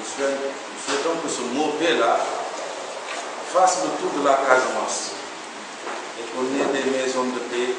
souhaitons que ce mot paix-là fasse le tour de la Casamance et qu'on ait des maisons de paix,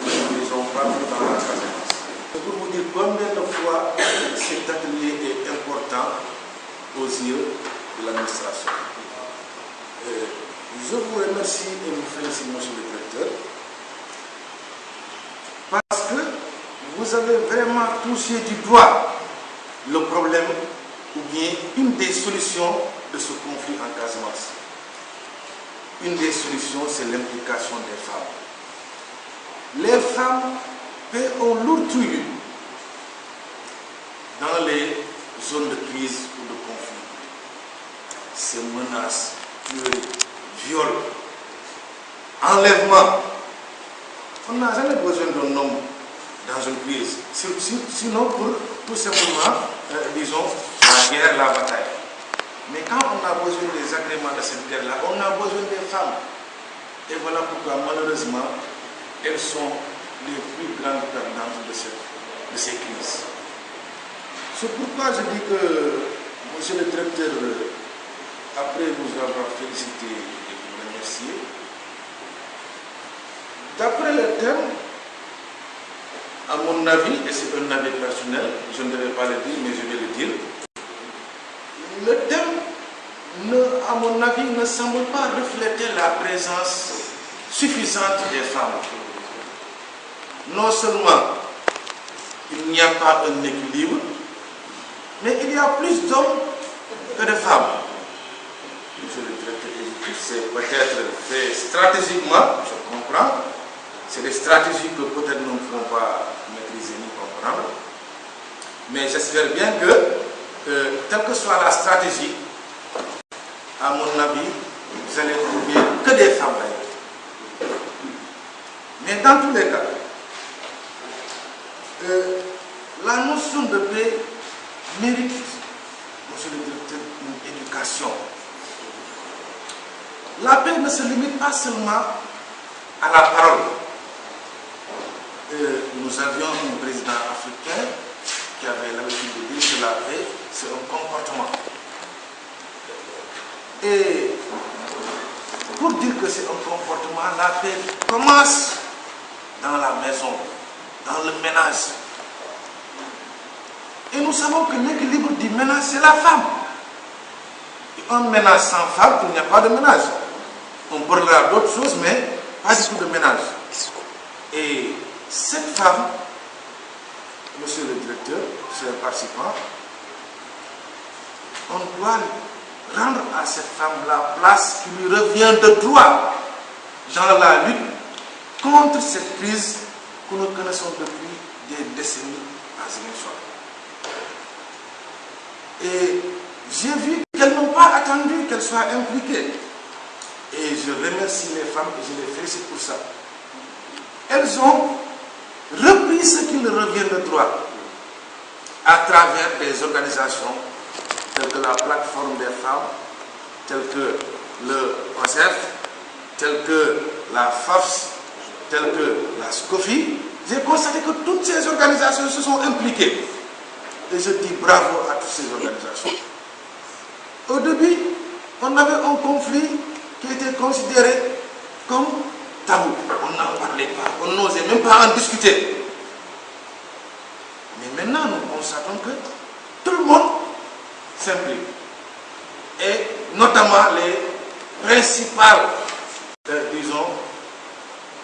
des maisons partout dans la Casamance. C'est pour vous dire combien de fois cet atelier est important aux yeux de l'administration. Je vous remercie et vous félicite, monsieur le directeur, parce que vous avez vraiment touché du doigt le problème ou bien une des solutions de ce conflit en Casamance. Une des solutions, c'est l'implication des femmes. Les femmes paient un lourd tribut dans les zones de crise ou de conflit. Ces menaces, tueries, viols, enlèvements. On n'a jamais besoin d'un homme dans une crise, sinon pour tout simplement, disons, la guerre, la bataille. Mais quand on a besoin des agréments de cette guerre-là, on a besoin des femmes. Et voilà pourquoi, malheureusement, elles sont les plus grandes perdantes de ces crises. C'est pourquoi je dis que, monsieur le directeur, après vous avoir félicité et vous remercier, d'après le thème, à mon avis, et c'est un avis personnel, je ne devais pas le dire, mais je vais le dire, le thème, à mon avis, ne semble pas refléter la présence suffisante des femmes. Non seulement il n'y a pas un équilibre, mais il y a plus d'hommes que de femmes. Monsieur le directeur exécutif, c'est peut-être fait stratégiquement, je comprends. C'est des stratégies que peut-être nous ne pouvons pas maîtriser ni comprendre. Mais j'espère bien que, quelle que soit la stratégie, à mon avis, vous allez trouver que des femmes d'ailleurs. Mais dans tous les cas, la notion de paix mérite, monsieur le directeur, une éducation. La paix ne se limite pas seulement à la parole. Nous avions un président africain qui avait l'habitude de dire que la paix, c'est un comportement. Et pour dire que c'est un comportement, la paix commence dans la maison, dans le ménage. Et nous savons que l'équilibre du ménage, c'est la femme. Et un ménage sans femme, il n'y a pas de ménage. On parlera d'autres choses, mais pas du tout de ménage. Et cette femme, monsieur le directeur, chers participants, on doit rendre à cette femme la place qui lui revient de droit dans la lutte contre cette crise que nous connaissons depuis des décennies à Ziguinchor. Et j'ai vu qu'elles n'ont pas attendu qu'elles soient impliquées. Et je remercie les femmes et je les félicite pour ça. Elles ont repris ce qui leur revient de droit à travers des organisations telles que la plateforme des femmes, telles que le OSEF, telles que la FAFS, telles que la SCOFI. J'ai constaté que toutes ces organisations se sont impliquées. Et je dis bravo à toutes ces organisations. Au début, on avait un conflit qui était considéré comme tabou. On n'en parlait pas, on n'osait même pas en discuter. Mais maintenant, nous constatons que tout le monde s'implique. Et notamment les principales, disons,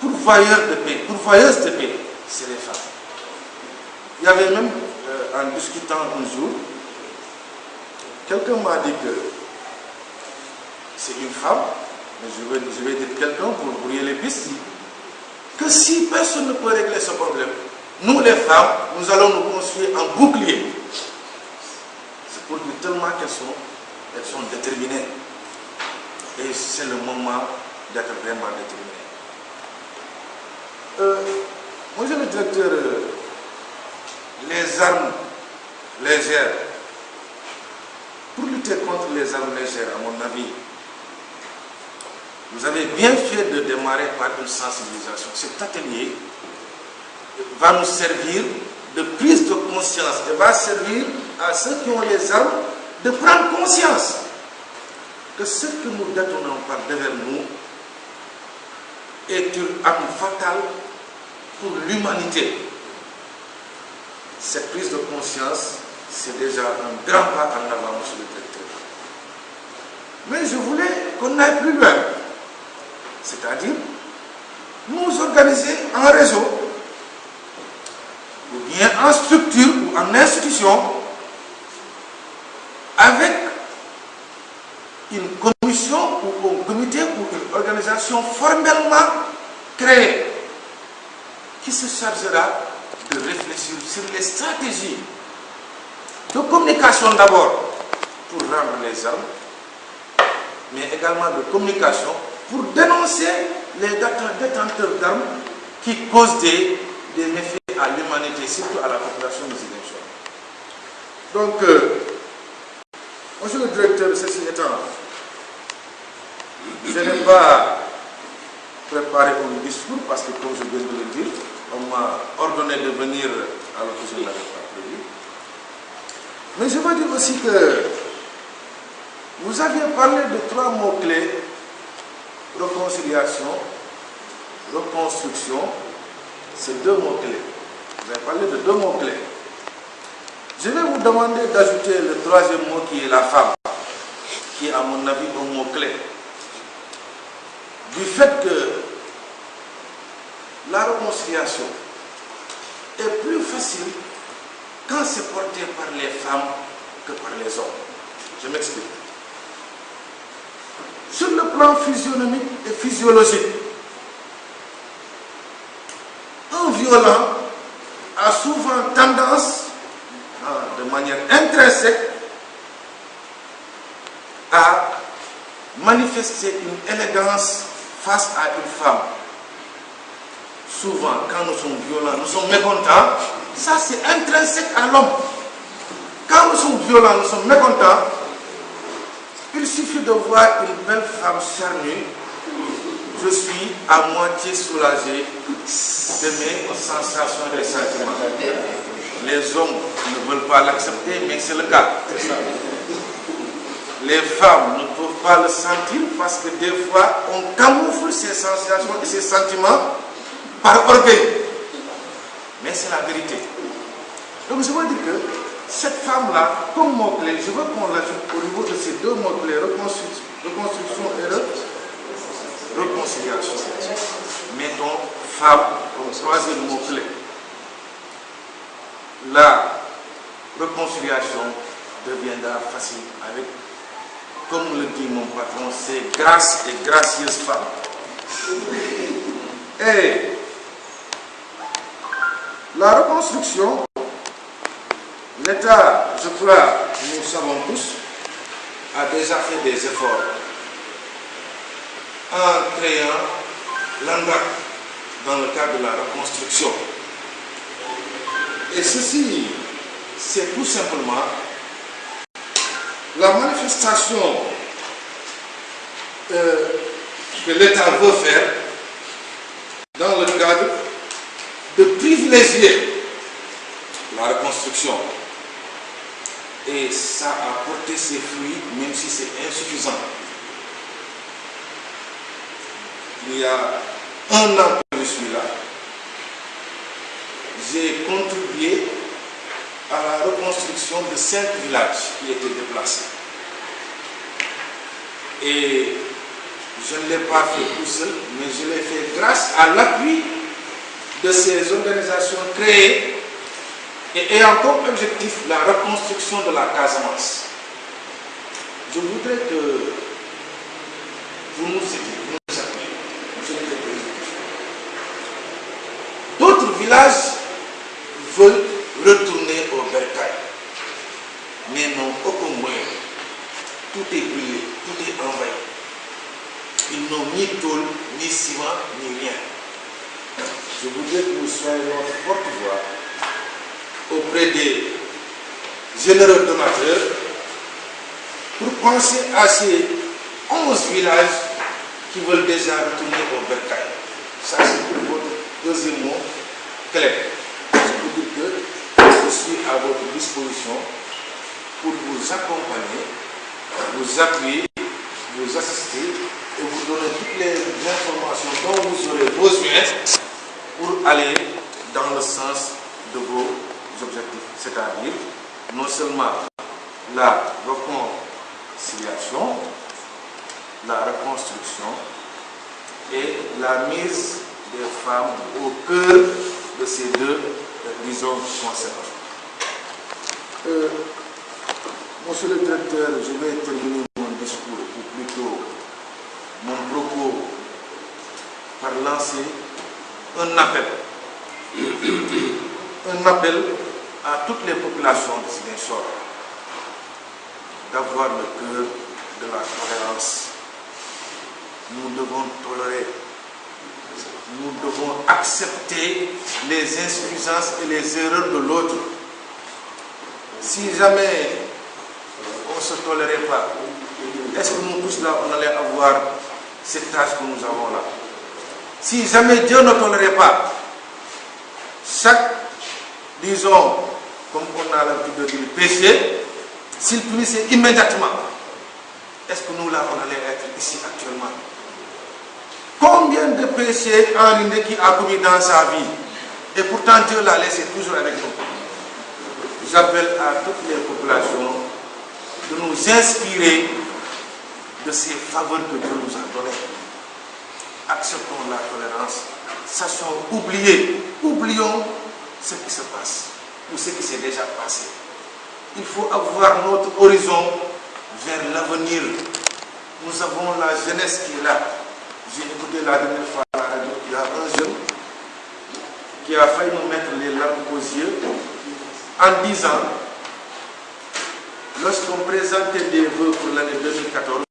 pourvoyeuses de paix, c'est les femmes. Il y avait même, en discutant un jour, quelqu'un m'a dit que c'est une femme, mais je vais dire quelqu'un pour brouiller les pistes, que si personne ne peut régler ce problème, nous les femmes, nous allons nous construire en bouclier. C'est pour dire tellement qu'elles sont déterminées. Et c'est le moment d'être vraiment déterminé. Monsieur le directeur, les armes légères, pour lutter contre les armes légères, à mon avis, vous avez bien fait de démarrer par une sensibilisation. Cet atelier va nous servir de prise de conscience et va servir à ceux qui ont les armes de prendre conscience que ce que nous détournons par derrière nous est une arme fatale pour l'humanité. Cette prise de conscience, c'est déjà un grand pas en avant, monsieur le directeur. Mais je voulais qu'on aille plus loin, c'est-à-dire nous organiser en réseau, ou bien en structure ou en institution, avec une commission ou un comité ou une organisation formellement créée qui se chargera de réfléchir sur les stratégies de communication d'abord pour rendre les armes, mais également de communication pour dénoncer les détenteurs d'armes qui causent des méfaits à l'humanité, surtout à la population musulmane. Donc, monsieur le directeur, ceci étant, je n'ai pas préparé un discours parce que, comme je viens de le dire, on m'a ordonné de venir alors que je ne l'avais pas prévu. Mais je veux dire aussi que vous aviez parlé de 3 mots-clés: réconciliation, reconstruction. C'est 2 mots-clés. Vous avez parlé de 2 mots-clés. Je vais vous demander d'ajouter le 3e mot qui est la femme, qui est à mon avis un mot-clé. Du fait que la réconciliation est plus facile quand c'est porté par les femmes que par les hommes. Je m'explique. Sur le plan physionomique et physiologique, un violent a souvent tendance, de manière intrinsèque, à manifester une élégance face à une femme. Souvent, quand nous sommes violents, nous sommes mécontents, ça c'est intrinsèque à l'homme. Quand nous sommes violents, nous sommes mécontents, il suffit de voir une belle femme charnue, je suis à moitié soulagé de mes sensations et sentiments. Les hommes ne veulent pas l'accepter, mais c'est le cas. Les femmes ne peuvent pas le sentir parce que des fois, on camoufle ces sensations et ces sentiments par orgueil. Mais c'est la vérité. Donc je veux dire que cette femme-là, comme mot-clé, je veux qu'on l'ajoute au niveau de ces 2 mots-clés, reconstruction et réconciliation. Mettons femme comme 3e mot-clé. La réconciliation deviendra facile avec, comme le dit mon patron, ces grasses et gracieuses femmes. Et la reconstruction, l'État, je crois, nous savons tous, a déjà fait des efforts en créant l'ANDAC dans le cadre de la reconstruction. Et ceci, c'est tout simplement la manifestation que l'État veut faire dans le cadre de privilégier la reconstruction. Et ça a porté ses fruits, même si c'est insuffisant. Il y a 1 an que je suis là, j'ai contribué à la reconstruction de 5 villages qui étaient déplacés. Et je ne l'ai pas fait tout seul, mais je l'ai fait grâce à l'appui de ces organisations créées et ayant comme objectif la reconstruction de la Casamance. Je voudrais que vous nous aidiez, vous nous appuyez, monsieur le président. D'autres villages veulent retourner au bercail, mais n'ont aucun moyen. Tout est brûlé, tout est envahi. Ils n'ont ni tôle, ni ciment, ni rien. Je voudrais que vous soyez notre porte-voix auprès des généreux donateurs pour penser à ces 11 villages qui veulent déjà retourner au bercail. Ça, c'est pour votre 2e mot clair. Je veux dire que je suis à votre disposition pour vous accompagner, vous appuyer, vous assister et vous donner toutes les informations dont vous aurez besoin pour aller dans le sens de vos objectifs, c'est-à-dire non seulement la réconciliation, la reconstruction et la mise des femmes au cœur de ces deux disons concepts. Monsieur le directeur, je vais terminer mon discours, ou plutôt mon propos, par lancer un appel. Un appel à toutes les populations de Ziguinchor d'avoir le cœur de la tolérance. Nous devons tolérer, nous devons accepter les insuffisances et les erreurs de l'autre. Si jamais on ne se tolérait pas, est-ce que nous tous là, on allait avoir cette tâche que nous avons là? Si jamais Dieu ne tolérait pas, chaque, disons, comme on a l'habitude de dire, péché, s'il punissait immédiatement, est-ce que nous là, on allait être ici actuellement? Combien de péchés enrichis qui a commis dans sa vie, et pourtant Dieu l'a laissé toujours avec nous. J'appelle à toutes les populations de nous inspirer de ces faveurs que Dieu nous a données. Acceptons la tolérance, sachons oublions ce qui se passe ou ce qui s'est déjà passé. Il faut avoir notre horizon vers l'avenir. Nous avons la jeunesse qui est là. J'ai écouté la dernière fois à la radio, il y a un jeune qui a failli nous mettre les larmes aux yeux en disant, lorsqu'on présentait des vœux pour l'année 2014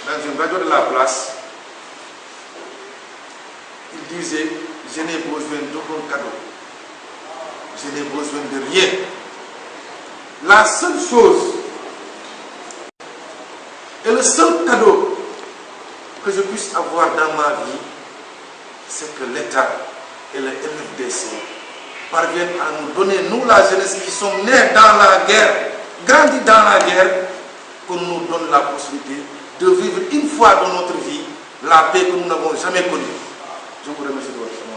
dans une radio de la place, il disait, je n'ai besoin d'aucun cadeau, je n'ai besoin de rien. La seule chose et le seul cadeau que je puisse avoir dans ma vie, c'est que l'État et le MFDC parviennent à nous donner, nous la jeunesse qui sommes nés dans la guerre, grandis dans la guerre, qu'on nous donne la possibilité de vivre une fois dans notre vie la paix que nous n'avons jamais connue. Je vous remercie de votre attention.